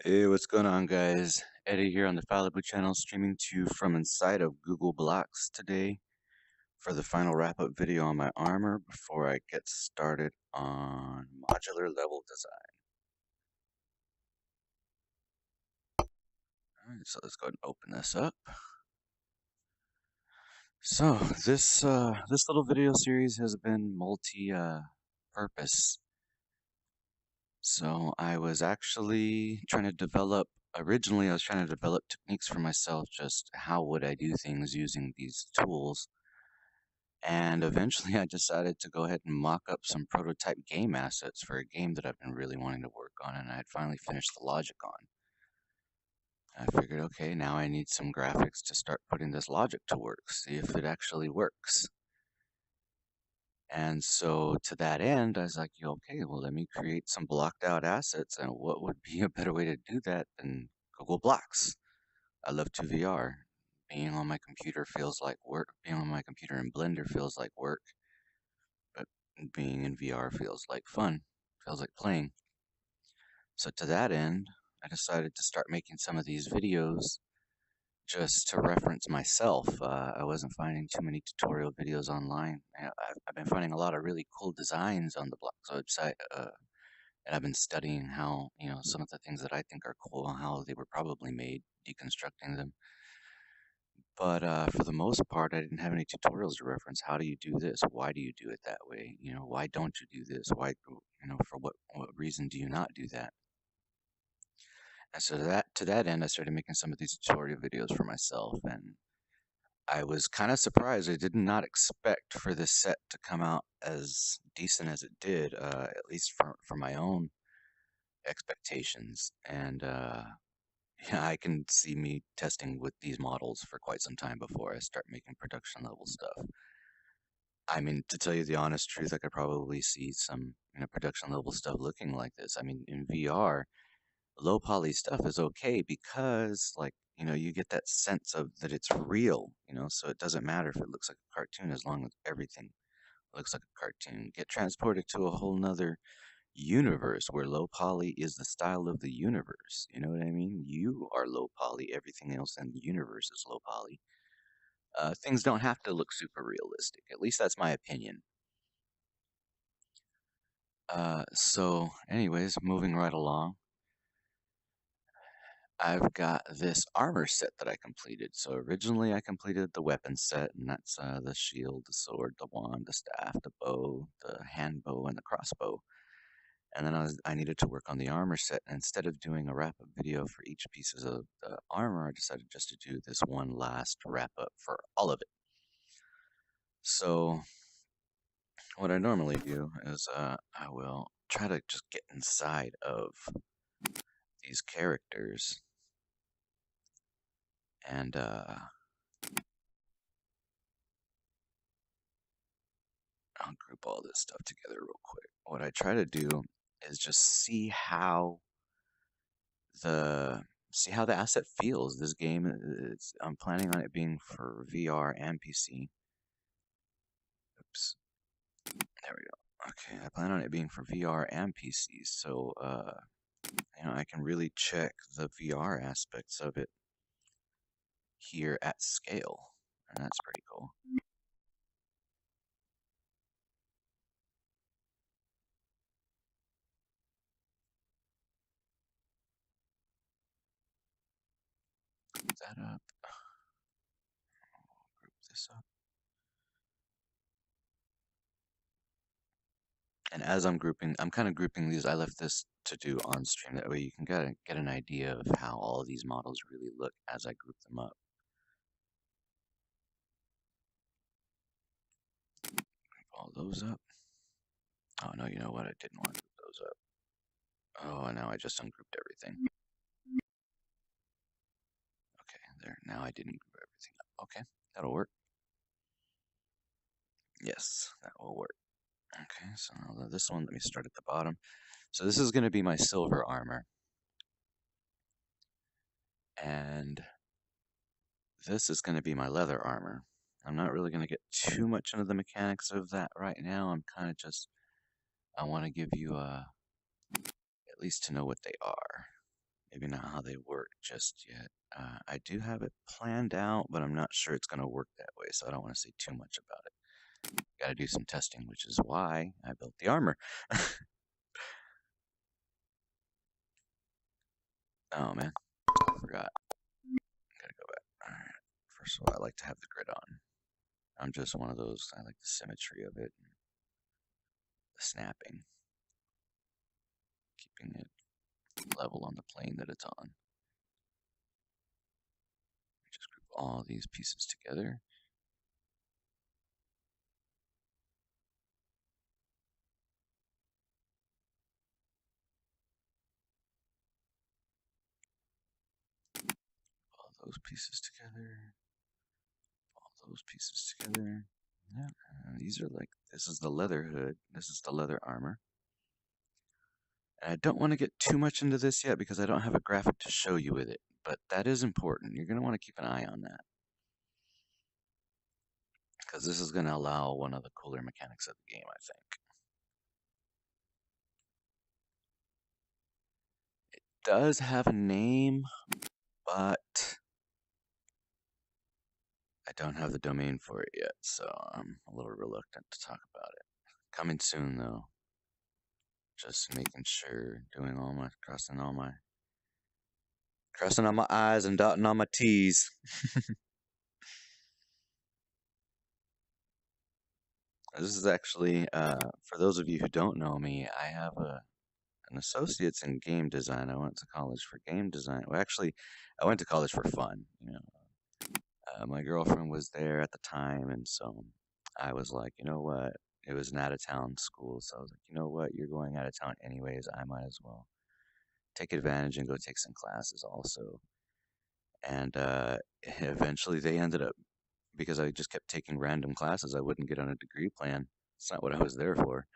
Hey, what's going on, guys? Eddie here on the Fallible channel, streaming to you from inside of Google Blocks today for the final wrap-up video on my armor before I get started on modular level design. Alright, so let's go ahead and open this up. So this little video series has been multi-purpose. So I was actually trying to develop. Originally, I was trying to develop techniques for myself, just how would I do things using these tools. And eventually I decided to go ahead and mock up some prototype game assets for a game that I've been really wanting to work on, and I had finally finished the logic on. I figured, okay, now I need some graphics to start putting this logic to work, see if it actually works. And so to that end, I was like, okay, well, let me create some blocked out assets, and what would be a better way to do that than Google Blocks? I love to VR. Being on my computer feels like work. Being on my computer in Blender feels like work. But being in VR feels like fun, feels like playing. So to that end, I decided to start making some of these videos just to reference myself. I wasn't finding too many tutorial videos online. I've been finding a lot of really cool designs on the Blocks website, and I've been studying how, some of the things that I think are cool, how they were probably made, deconstructing them. But for the most part, I didn't have any tutorials to reference. How do you do this? Why do you do it that way? Why don't you do this? Why, for what reason do you not do that? And so to that end, I started making some of these tutorial videos for myself, and I was kind of surprised. I did not expect for this set to come out as decent as it did, at least for my own expectations. And yeah, I can see me testing with these models for quite some time before I start making production level stuff. I mean, to tell you the honest truth, I could probably see some, production level stuff looking like this. I mean, in VR, low poly stuff is okay because, like, you get that sense of that it's real, so it doesn't matter if it looks like a cartoon as long as everything looks like a cartoon. Get transported to a whole nother universe where low poly is the style of the universe. You know what I mean? You are low poly, everything else in the universe is low poly. Things don't have to look super realistic. At least that's my opinion. So anyways, moving right along, I've got this armor set that I completed. So originally I completed the weapon set, and that's the shield, the sword, the wand, the staff, the bow, the hand bow, and the crossbow. And then I needed to work on the armor set. And instead of doing a wrap-up video for each piece of the armor, I decided just to do this one last wrap-up for all of it. So what I normally do is I will try to just get inside of these characters and I'll group all this stuff together real quick. What I try to do is just see how the asset feels. This game I'm planning on it being for VR and PC. Oops. There we go. Okay, I plan on it being for VR and PC, so I can really check the VR aspects of it here at scale, and that's pretty cool. Group that up. Group this up. And as I'm kind of grouping these. I left this to do on stream. That way you can get an idea of how all of these models really look as I group them up. Group all those up. Oh no, you know what? I didn't want to group those up. Oh, and now I just ungrouped everything. Okay, there. Now I didn't group everything up. Okay, that'll work. Yes, that will work. Okay, so now this one, let me start at the bottom. So this is going to be my silver armor. And this is going to be my leather armor. I'm not really going to get too much into the mechanics of that right now. I'm kind of just, I want to give you at least to know what they are. maybe not how they work just yet. I do have it planned out, but I'm not sure it's going to work that way, so I don't want to say too much about it. Got to do some testing, which is why I built the armor. Oh man, I forgot. Gotta go back. All right. First of all, I like to have the grid on. I'm just one of those. I like the symmetry of it, and the snapping, keeping it level on the plane that it's on. Just group all these pieces together. All those pieces together. All those pieces together. Yeah, these are like, this is the leather hood. This is the leather armor. And I don't want to get too much into this yet because I don't have a graphic to show you with it. But that is important. You're going to want to keep an eye on that, because this is going to allow one of the cooler mechanics of the game, I think. It does have a name, but I don't have the domain for it yet, so I'm a little reluctant to talk about it. Coming soon, though. Just making sure, crossing all my I's and dotting all my T's. This is actually, for those of you who don't know me, I have an associate's in game design. I went to college for game design. Well, actually, I went to college for fun. My girlfriend was there at the time, and so I was like, you know what? It was an out-of-town school, so I was like, you know what? You're going out of town anyways. I might as well take advantage and go take some classes also. And eventually, they ended up, because I just kept taking random classes. I wouldn't get on a degree plan. It's not what I was there for.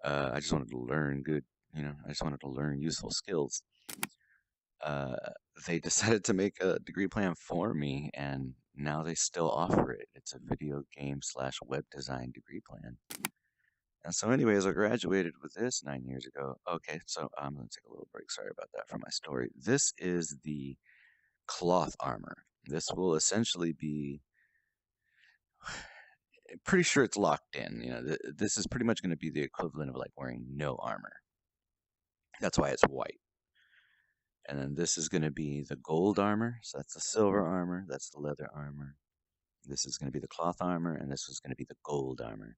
I just wanted to learn good, I just wanted to learn useful skills. Uh, they decided to make a degree plan for me, and now they still offer it. It's a video game slash web design degree plan. And so, anyways, I graduated with this 9 years ago. Okay, so I'm going to take a little break. Sorry about that from my story. This is the cloth armor. This will essentially be, pretty sure it's locked in. This is pretty much going to be the equivalent of like wearing no armor. That's why it's white. And then this is going to be the gold armor. So that's the silver armor. That's the leather armor. This is going to be the cloth armor. And this is going to be the gold armor.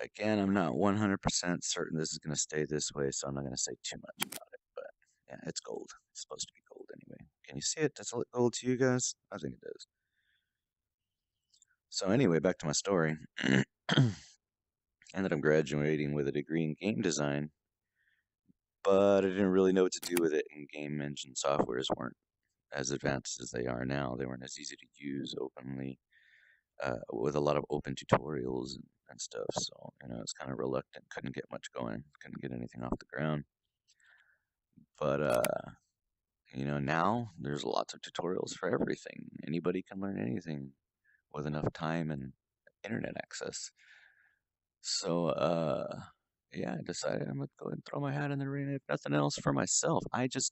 Again, I'm not 100% certain this is going to stay this way, so I'm not going to say too much about it. But yeah, it's gold. It's supposed to be gold anyway. Can you see it? Does it look gold to you guys? I think it does. So anyway, back to my story. Ended up graduating with a degree in game design, but I didn't really know what to do with it, and game engine softwares weren't as advanced as they are now. They weren't as easy to use openly, with a lot of open tutorials and stuff. So, I was kind of reluctant, couldn't get much going, couldn't get anything off the ground. But, now there's lots of tutorials for everything. Anybody can learn anything with enough time and internet access. So, yeah, I decided I'm gonna go and throw my hat in the ring, if nothing else, for myself. It's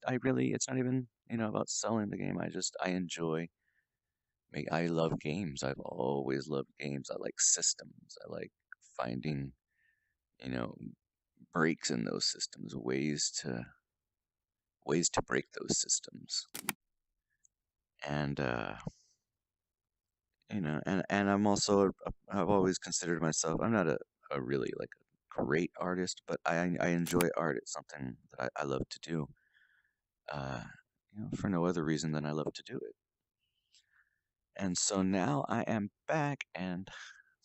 not even, about selling the game. I enjoy. I love games. I've always loved games. I like systems. I like finding, you know, breaks in those systems, ways to break those systems. And and I'm also, I've always considered myself, I'm not a really like a great artist, but I enjoy art. It's something that I love to do. Uh, for no other reason than I love to do it. And so now I am back, and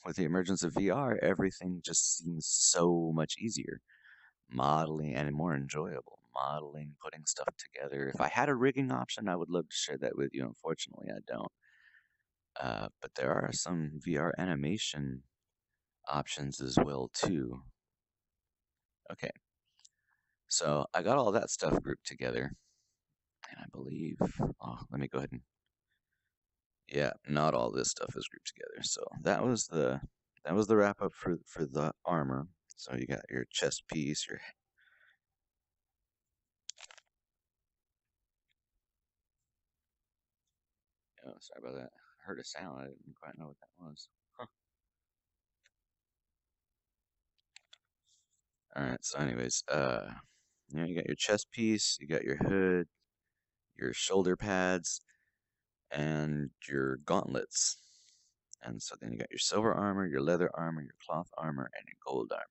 with the emergence of VR, everything just seems so much easier. Modeling and more enjoyable. Modeling, putting stuff together. If I had a rigging option, I would love to share that with you. Unfortunately, I don't. But there are some VR animation options as well too. Okay, so I got all that stuff grouped together, and I believe. Oh, let me go ahead and. Yeah, not all this stuff is grouped together. So that was the wrap up for the armor. So you got your chest piece, your Oh, sorry about that. I heard a sound. I didn't quite know what that was. Huh. All right. So, anyways, you got your chest piece, you got your hood, your shoulder pads, and your gauntlets. And so then you got your silver armor, your leather armor, your cloth armor, and your gold armor.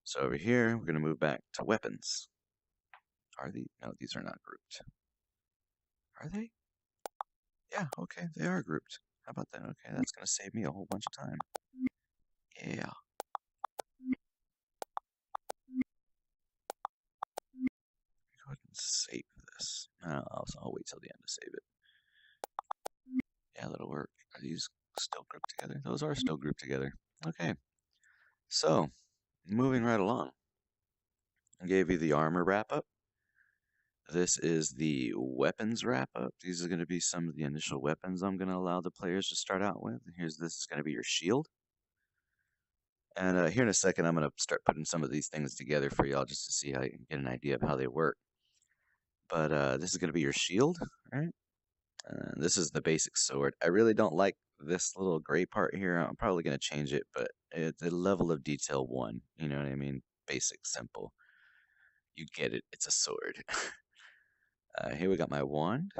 So over here, we're gonna move back to weapons. Are these? No, these are not grouped. Are they? Yeah. Okay, they are grouped. How about that? Okay, that's gonna save me a whole bunch of time. Yeah. Go ahead and save this. I'll wait till the end to save it. Yeah, that'll work. Are these still grouped together? Those are still grouped together. Okay. So, moving right along. I gave you the armor wrap up. This is the weapons wrap up. These are going to be some of the initial weapons I'm going to allow the players to start out with. This is going to be your shield. And here in a second, I'm going to start putting some of these things together for y'all just to see how you can get an idea of how they work. But this is going to be your shield, right? This is the basic sword. I really don't like this little gray part here. I'm probably going to change it, but the level of detail 1. You know what I mean? Basic, simple. You get it. It's a sword. Here we got my wand.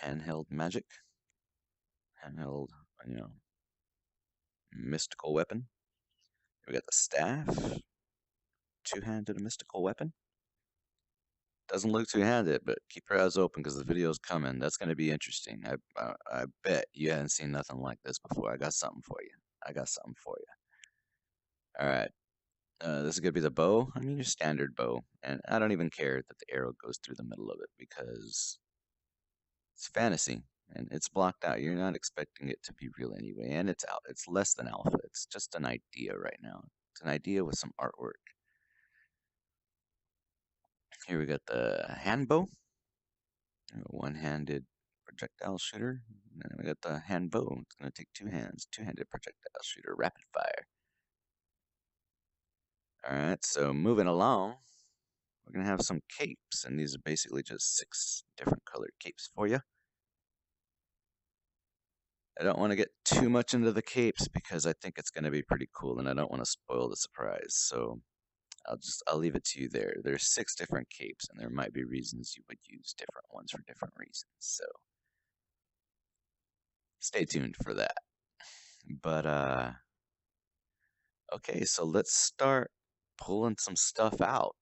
Handheld magic. Handheld, you know, mystical weapon. We got the staff. Two-handed mystical weapon. Doesn't look two-handed, but keep your eyes open because the video's coming. That's going to be interesting. I bet you haven't seen nothing like this before. I got something for you. I got something for you. All right. This is going to be the bow. I mean, your standard bow. And I don't even care that the arrow goes through the middle of it because it's fantasy and it's blocked out. You're not expecting it to be real anyway. And it's out. It's less than alpha. It's just an idea right now. It's an idea with some artwork. Here we got the hand bow. One-handed projectile shooter. And then we got the hand bow. It's going to take 2 hands. Two-handed projectile shooter. Rapid fire. All right. So moving along. We're going to have some capes, and these are basically just 6 different colored capes for you. I don't want to get too much into the capes because I think it's going to be pretty cool, and I don't want to spoil the surprise. So I'll leave it to you there. There's 6 different capes, and there might be reasons you would use different ones for different reasons. So stay tuned for that. But okay, so let's start pulling some stuff out.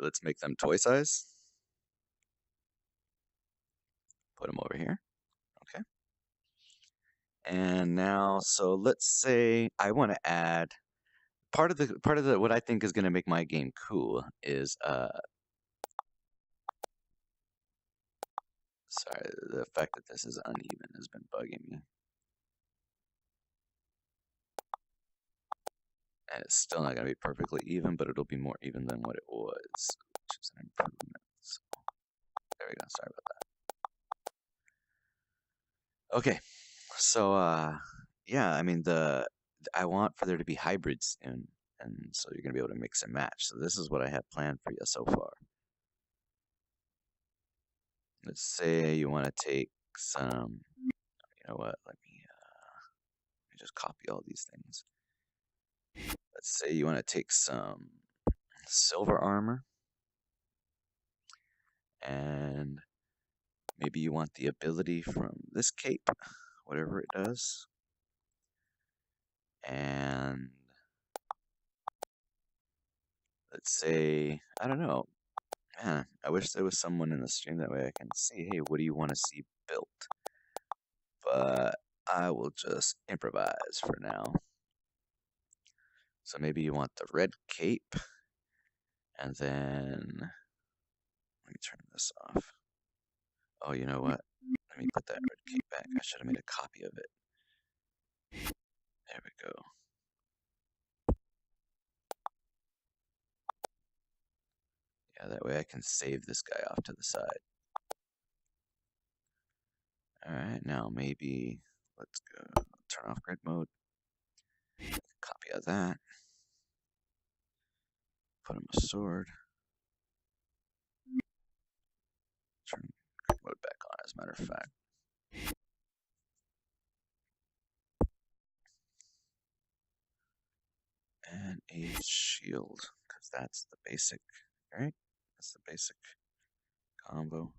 Let's make them toy size. Put them over here. Okay. And now, so let's say I want to add part of the what I think is going to make my game cool is sorry, the fact that this is uneven has been bugging me. And it's still not going to be perfectly even, but it'll be more even than what it was, which is an improvement. So, there we go. Sorry about that. Okay. So yeah, I mean I want for there to be hybrids in, and so you're going to be able to mix and match. So this is what I have planned for you so far. Let's say you want to take some, you know what, let me just copy all these things. Let's say you want to take some silver armor, and maybe you want the ability from this cape, whatever it does. And let's say, I don't know, man, I wish there was someone in the stream that way I can see, hey, what do you want to see built? But I will just improvise for now. So maybe you want the red cape, and then let me turn this off. Oh, you know what? Let me put that red cape back. I should have made a copy of it. There we go. Yeah, that way I can save this guy off to the side. Alright, now maybe let's go turn off grid mode. Copy of that. Put him a sword. mode back on, as a matter of fact. And a shield, because that's the basic, right? That's the basic combo.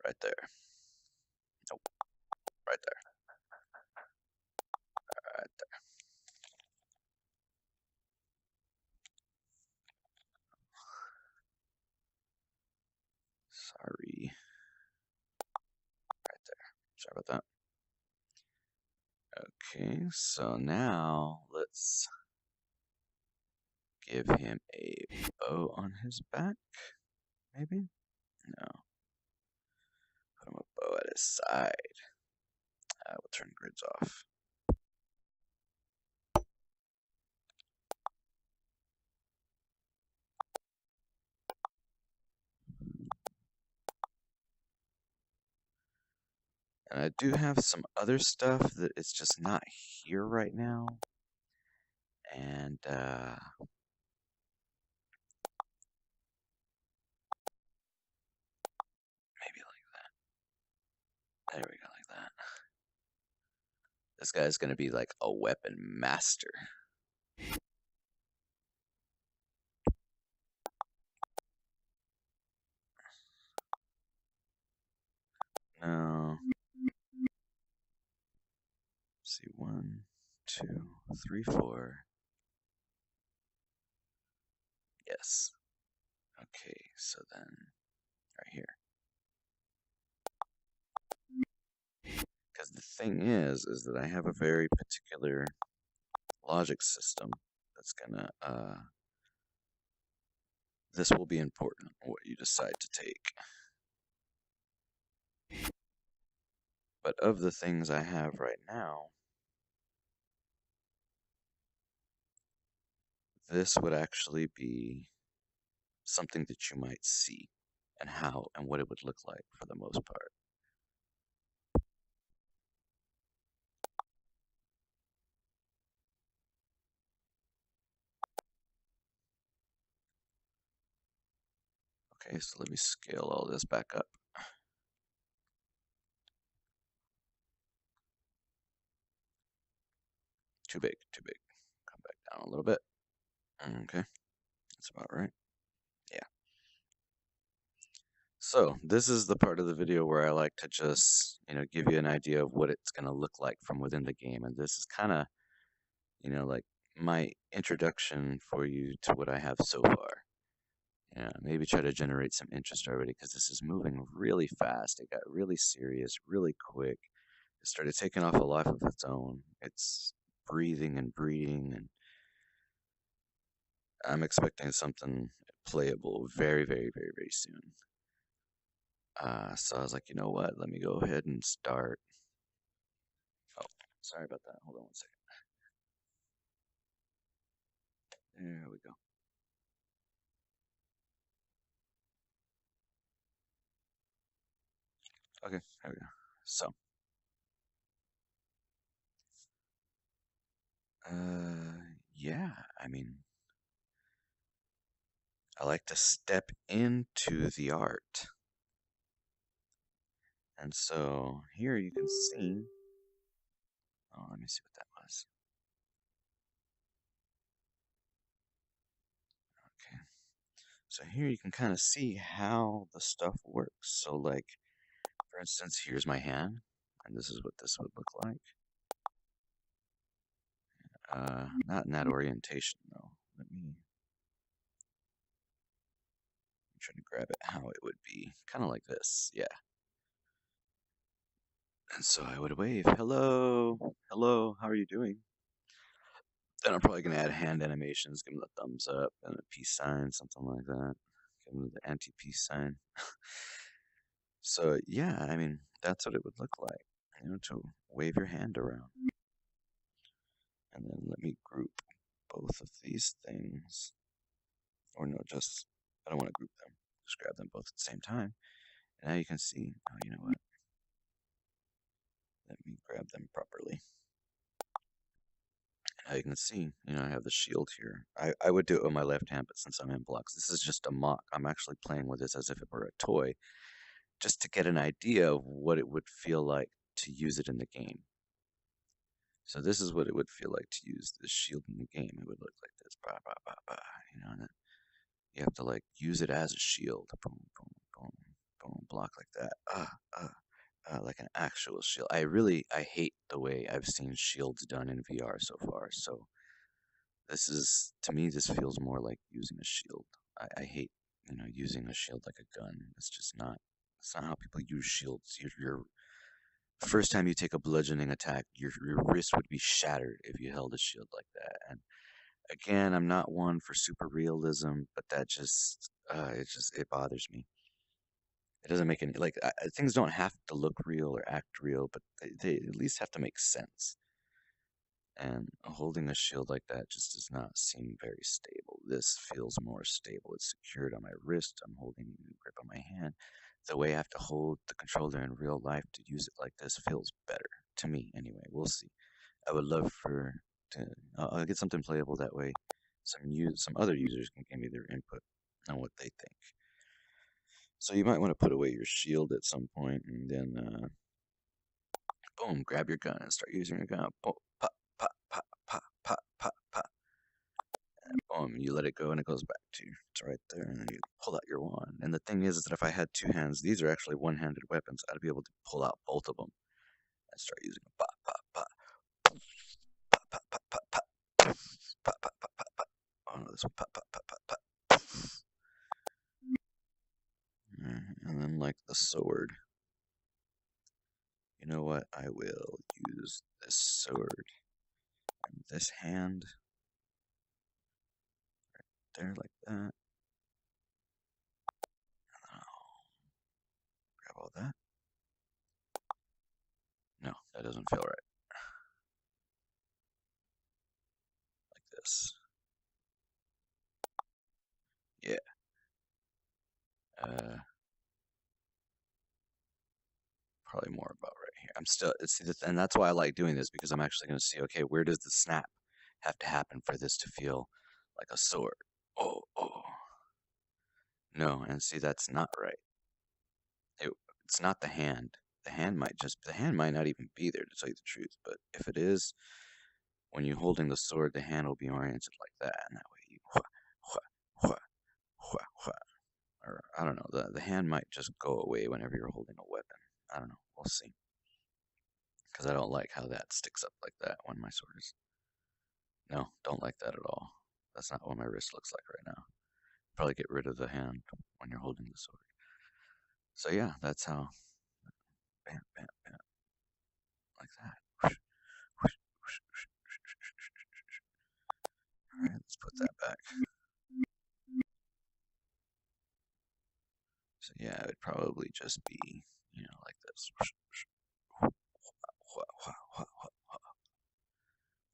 Right there. Nope. Right there. Right there. Sorry. Right there. Sorry about that. Okay, so now let's give him a bow on his back, maybe? No. Put him a bow at his side. We'll turn grids off. And I do have some other stuff that it's just not here right now. And maybe like that. There we go, like that. This guy's gonna be like a weapon master. No. Let's see, 1, 2, 3, 4. Yes. Okay, so then right here. Because the thing is that I have a very particular logic system that's gonna, this will be important, what you decide to take. But of the things I have right now, this would actually be something that you might see and how and what it would look like for the most part. Okay, so let me scale all this back up. Too big, too big. Come back down a little bit. Okay, that's about right. Yeah. So this is the part of the video where I like to just, give you an idea of what it's going to look like from within the game. And this is kind of, like my introduction for you to what I have so far. Yeah, maybe try to generate some interest already because this is moving really fast. It got really serious, really quick. It started taking off a life of its own. It's breathing and breeding, and I'm expecting something playable very, very, very, very soon. So I was like, you know what? Let me go ahead and start. Oh, sorry about that. Hold on one second. There we go. Okay, there we go. So, yeah, I mean, I like to step into the art. And so here you can see, oh, let me see what that was. Okay. So here you can kind of see how the stuff works. So like, for instance, here's my hand, and this is what this would look like. Not in that orientation though. Let me try to grab it how it would be. Kind of like this, yeah. And so I would wave, hello, hello, how are you doing? Then I'm probably going to add hand animations, give them the thumbs up and a peace sign, something like that. Give them the anti-peace sign. So yeah, I mean, that's what it would look like, to wave your hand around. And then let me group both of these things. Or no, I don't want to group them. Just grab them both at the same time. And now you can see, oh, you know what? Let me grab them properly. Now you can see, I have the shield here. I would do it with my left hand, but since I'm in blocks, this is just a mock. I'm actually playing with this as if it were a toy, just to get an idea of what it would feel like to use it in the game. So this is what it would feel like to use this shield in the game. It would look like this, bah, bah, bah, bah, and then you have to like use it as a shield. Boom, boom, boom, boom, block like that. Like an actual shield. I hate the way I've seen shields done in VR so far. So this is, to me, this feels more like using a shield. I hate, using a shield like a gun. It's not how people use shields. Your first time you take a bludgeoning attack, your wrist would be shattered if you held a shield like that. And again, I'm not one for super realism, but it bothers me. It doesn't make any, like, things don't have to look real or act real, but they at least have to make sense. And holding a shield like that just does not seem very stable. This feels more stable. It's secured on my wrist. I'm holding a grip on my hand. The way I have to hold the controller in real life to use it like this feels better to me. Anyway, we'll see. I would love I'll get something playable that way. Some other users can give me their input on what they think. So you might want to put away your shield at some point, and then boom, grab your gun and start using your gun. Boom, pop, pop, pop, pop, pop, pop, pop. And boom, you let it go and it goes back to you. It's right there, and then you pull out your wand. And the thing is that if I had two hands, these are actually one-handed weapons. I'd be able to pull out both of them and start using them. Pop, pop, pop, pop, pop, pop, pop, pop, pop, pop, pop, pop, pop. Oh no, this one, pop, pop, pop, pop, pop. And then like the sword. You know what? I will use this sword and this hand right there like that. I'll grab all that. No, that doesn't feel right. Like this. Yeah. Probably more about right here. And that's why I like doing this, because I'm actually going to see, okay, where does the snap have to happen for this to feel like a sword? Oh, oh. No, and see, that's not right. It's not the hand. The hand might not even be there, to tell you the truth. But if it is, when you're holding the sword, the hand will be oriented like that, and that way you, or I don't know, the hand might just go away whenever you're holding a weapon. I don't know. We'll see. Because I don't like how that sticks up like that when my sword is. No, don't like that at all. That's not what my wrist looks like right now. Probably get rid of the hand when you're holding the sword. So yeah, that's how. Bam, bam, bam, like that. All right, let's put that back. So yeah, it would probably just be, like this.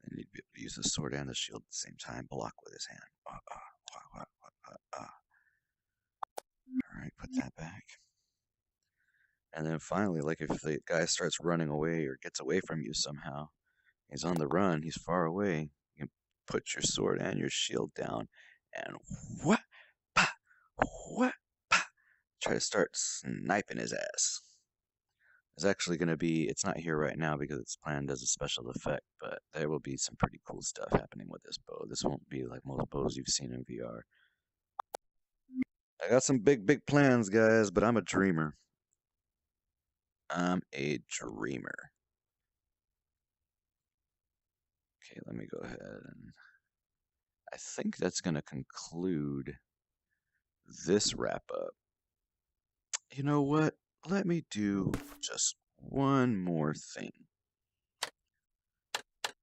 And he'd be able to use the sword and the shield at the same time, block with his hand. Alright, put that back. And then finally, like if the guy starts running away or gets away from you somehow, he's on the run, he's far away, you can put your sword and your shield down and what? Pa! What? Pa! Try to start sniping his ass. It's actually going to be, it's not here right now because it's planned as a special effect, but there will be some pretty cool stuff happening with this bow. This won't be like most bows you've seen in VR. I got some big, big plans, guys, but I'm a dreamer. I'm a dreamer. Okay, let me go ahead and I think that's going to conclude this wrap up. You know what? Let me do just one more thing.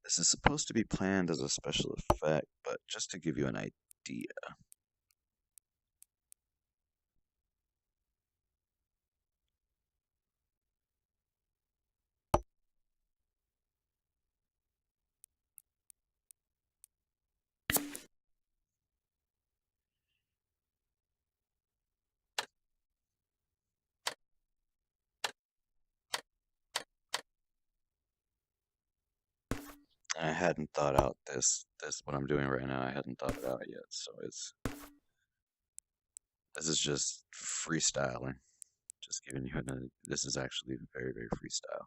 This is supposed to be planned as a special effect, but just to give you an idea. I hadn't thought out this what I'm doing right now. I hadn't thought it out yet, so this is just freestyling. Just giving you this is actually very, very freestyle.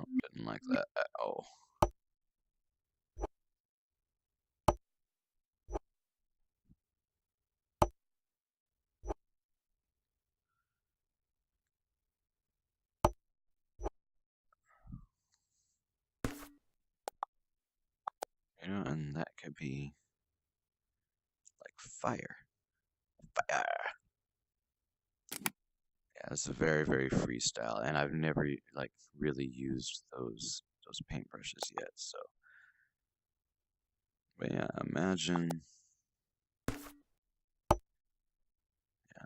Oh, didn't like that at all. You know, and that could be like fire. Fire. Yeah, it's a very, very freestyle, and I've never like really used those paintbrushes yet. So, but yeah, imagine. Yeah,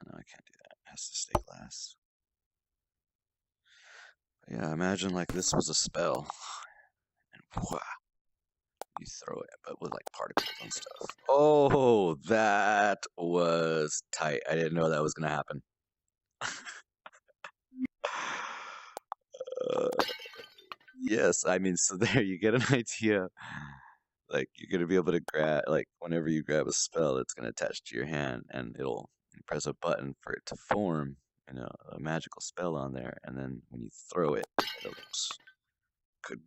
no, I can't do that. It has to stay glass. But yeah, imagine like this was a spell, and wha you throw it, but with like particles and stuff. Oh, that was tight. I didn't know that was gonna happen. Uh, yes, I mean, so there you get an idea. Like you're gonna be able to grab, like whenever you grab a spell, it's gonna attach to your hand, and it'll you press a button for it to form, a magical spell on there, and then when you throw it, it'll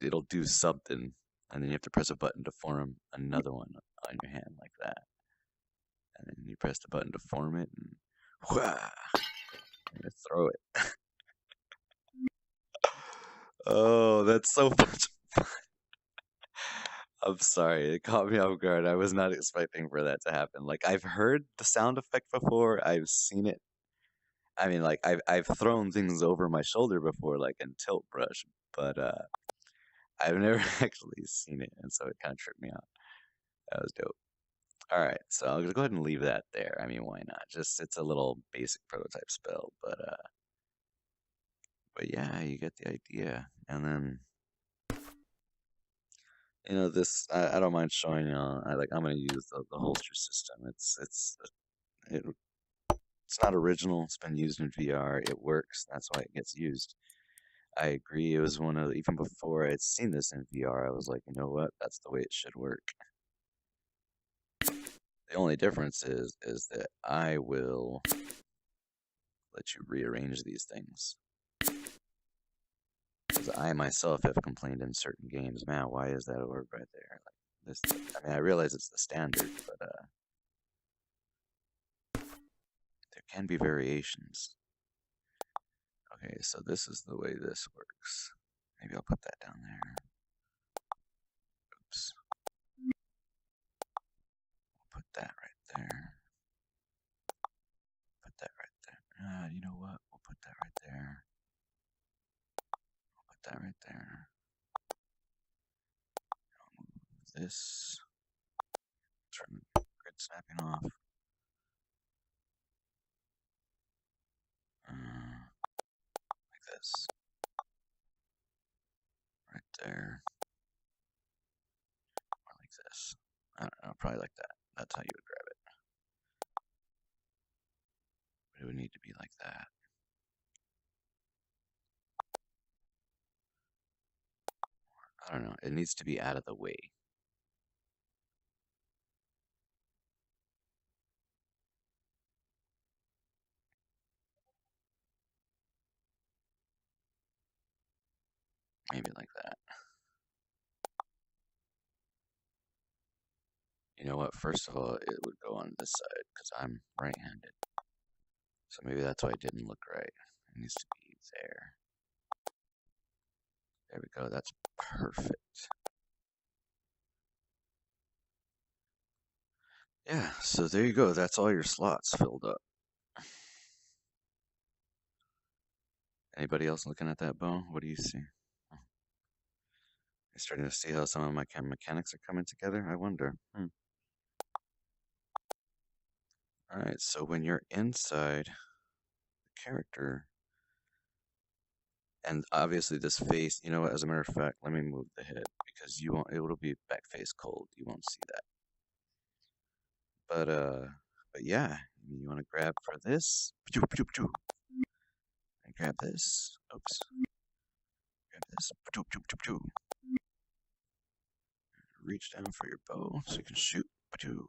it'll do something, and then you have to press a button to form another one on your hand like that, and then you press the button to form it, and wha, you throw it. Oh, that's so much. I'm sorry, it caught me off guard. I was not expecting for that to happen. Like I've heard the sound effect before, I've seen it. I mean, like I've thrown things over my shoulder before, like in tilt brush, but I've never actually seen it, and so it kind of tripped me out. That was dope. All right, so I'm gonna go ahead and leave that there. I mean, why not? Just it's a little basic prototype spell, but yeah, you get the idea. And then this I don't mind showing you. I'm gonna use the holster system. It, it's not original. It's been used in VR. It works. That's why it gets used. I agree. It was one of even before I'd seen this in VR. I was like, you know what? That's the way it should work. The only difference is that I will let you rearrange these things. Because I myself have complained in certain games, man, why is that orb right there? Like this, I mean, I realize it's the standard, but there can be variations. Okay, so this is the way this works. Maybe I'll put that down there. Oops. Put that right there. Put that right there. You know what? We'll put that right there. Put that right there. I'll move this. Turn the grid snapping off. Like this. Right there. Or like this. I don't know, probably like that. That's how you would grab it. But it would need to be like that. I don't know. It needs to be out of the way. Maybe like that. You know what? First of all, it would go on this side because I'm right-handed. So maybe that's why it didn't look right. It needs to be there. There we go. That's perfect. Yeah, so there you go. That's all your slots filled up. Anybody else looking at that, Bo? What do you see? You're starting to see how some of my mechanics are coming together? I wonder. All right, so when you're inside the character. And obviously this face, you know what, as a matter of fact, let me move the head because you won't, it'll be back face cold. You won't see that. But yeah, you want to grab for this, and grab this. Oops, grab this. Reach down for your bow so you can shoot. Your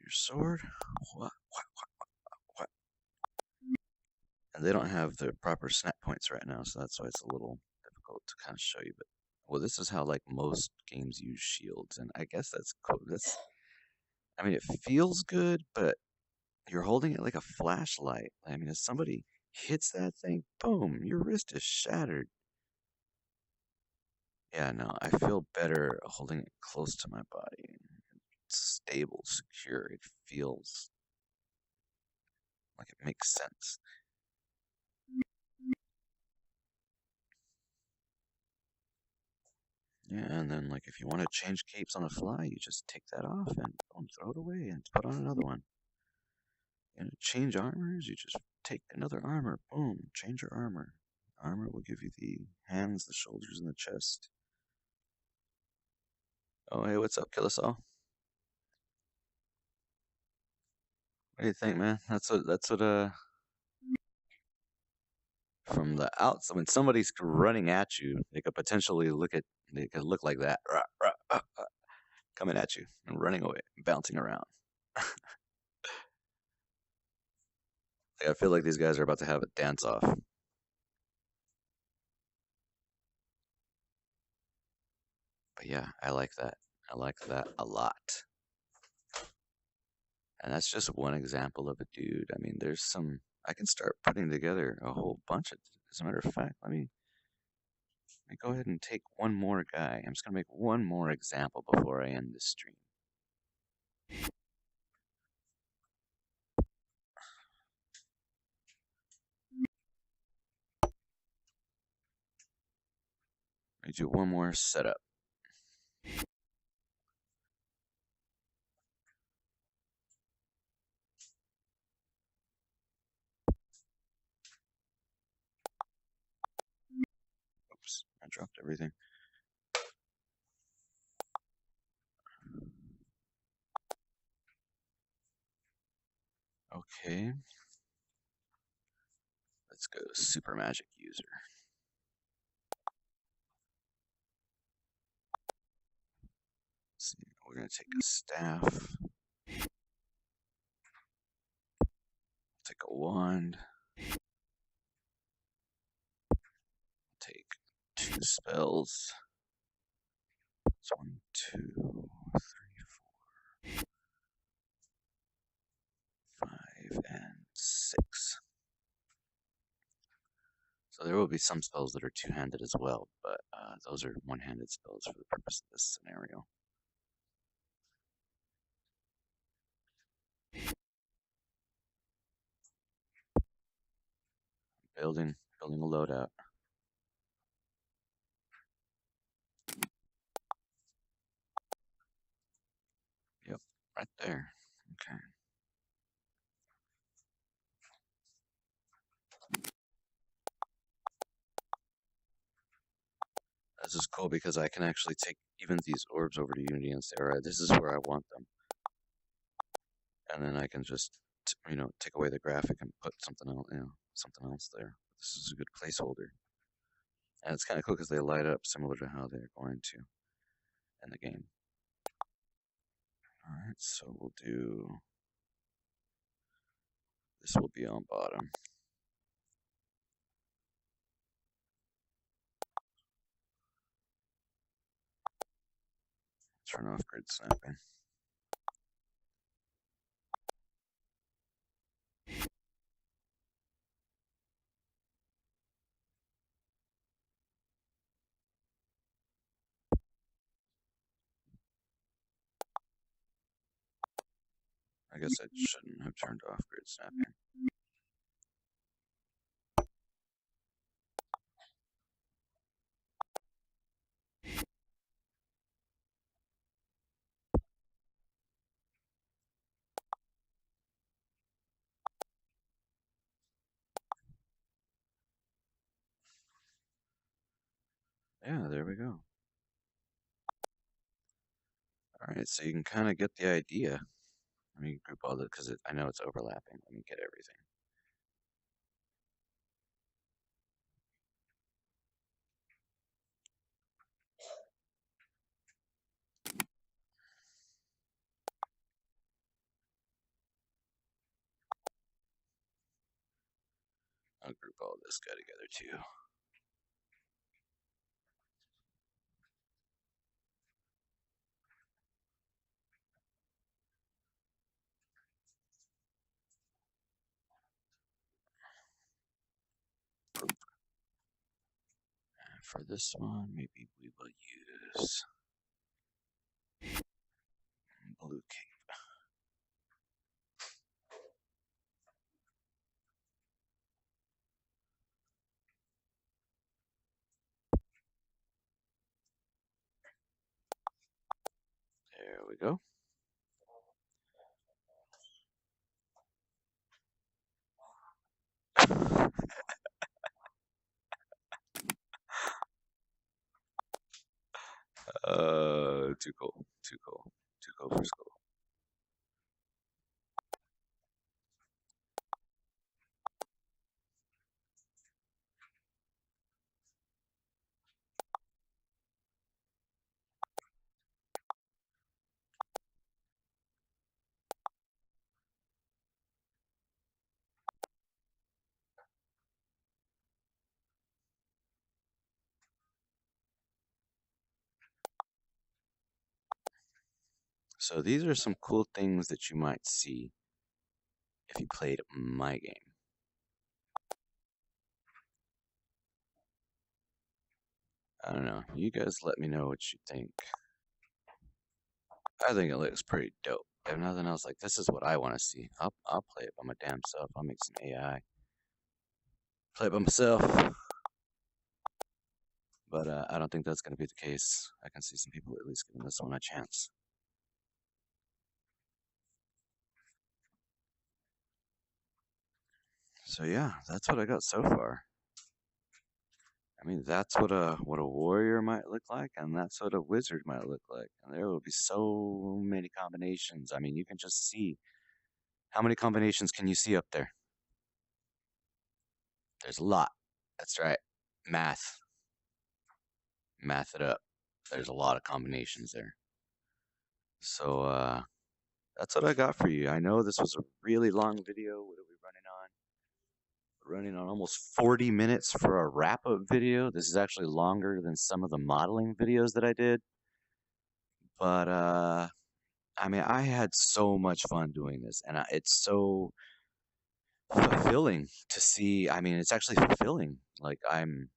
sword. And they don't have the proper snap points right now, so that's why it's a little difficult to kind of show you. But well, this is how like most games use shields, and I guess that's cool. I mean, it feels good, but you're holding it like a flashlight. I mean, if somebody hits that thing, boom, your wrist is shattered. Yeah, no, I feel better holding it close to my body. It's stable, secure. It feels like it makes sense. Yeah, and then like if you want to change capes on the fly, you just take that off and boom, throw it away and put on another one. And change armors, you just take another armor, boom, change your armor. Armor will give you the hands, the shoulders, and the chest. Oh, hey, what's up, Kill Us All? What do you think, man? That's what from the outside, when somebody's running at you, they could look like that, coming at you and running away, bouncing around. Like, I feel like these guys are about to have a dance off. But yeah, I like that. I like that a lot. And that's just one example of a dude. I mean, I can start putting together a whole bunch of, as a matter of fact, let me go ahead and take one more guy. I'm just going to make one more example before I end this stream. Let me do one more setup. Oops, I dropped everything. Okay. Let's go super magic user. Let's see, we're going to take a staff. Take a wand. Take 2 spells. It's 1, 2, 3, 4, 5, and 6. So there will be some spells that are two-handed as well, but those are one-handed spells for the purpose of this scenario. Building a loadout. Yep, right there. Okay. This is cool because I can actually take even these orbs over to Unity and say, all right, this is where I want them. And then I can just, take away the graphic and put something else there. This is a good placeholder. And it's kind of cool because they light up similar to how they're going to in the game. All right, so we'll do, this will be on bottom. Turn off grid snapping. I guess I shouldn't have turned off grid snapping. Yeah, there we go. All right, so you can kind of get the idea. Let me group all the because I know it's overlapping. Let me get everything. I'll group all this guy together too. And for this one, maybe we will use blue cape. There we go. Too cool. Too cool. Too cool for school. So these are some cool things that you might see if you played my game. I don't know. You guys let me know what you think. I think it looks pretty dope. If nothing else, like this is what I want to see. I'll play it by my damn self. I'll make some AI. Play it by myself. But I don't think that's going to be the case. I can see some people at least giving this one a chance. So yeah, that's what I got so far. I mean, that's what a warrior might look like, and that's what a wizard might look like. And there will be so many combinations. I mean, you can just see how many combinations can you see up there? There's a lot. That's right. Math. Math it up. There's a lot of combinations there. So that's what I got for you. I know this was a really long video. What are we running on? We're running on almost 40 minutes for a wrap-up video. This is actually longer than some of the modeling videos that I did. But I mean, I had so much fun doing this, and it's so fulfilling to see. I mean, it's actually fulfilling. Like I'm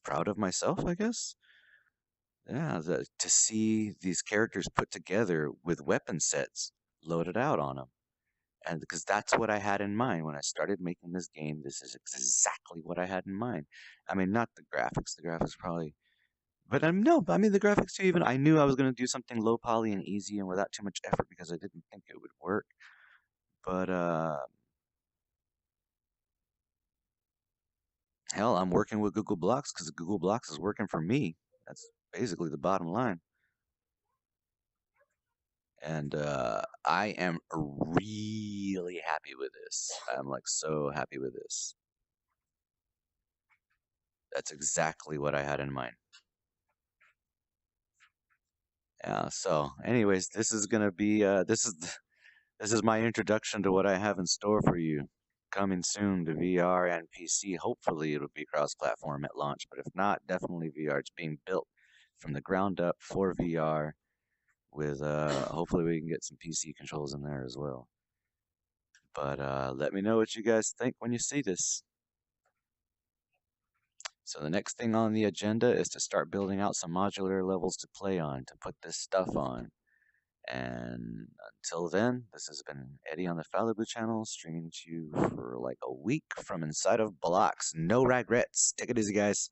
proud of myself, I guess. Yeah, to see these characters put together with weapon sets loaded out on them. And because that's what I had in mind when I started making this game, this is exactly what I had in mind. I mean, not the graphics. The graphics probably, but no, I mean the graphics too. Even I knew I was going to do something low poly and easy and without too much effort because I didn't think it would work. But hell, I'm working with Google Blocks because Google Blocks is working for me. That's basically the bottom line. And I am really happy with this. I'm like so happy with this. That's exactly what I had in mind. Yeah. So, anyways, this is gonna be this is my introduction to what I have in store for you. Coming soon to VR and PC. Hopefully, it'll be cross-platform at launch, but if not, definitely VR. It's being built from the ground up for VR. With hopefully we can get some PC controls in there as well. But let me know what you guys think when you see this. So the next thing on the agenda is to start building out some modular levels to play on, to put this stuff on. And until then, this has been Eddie on the Fallibu channel, streaming to you for like a week from inside of Blocks. No regrets. Take it easy, guys.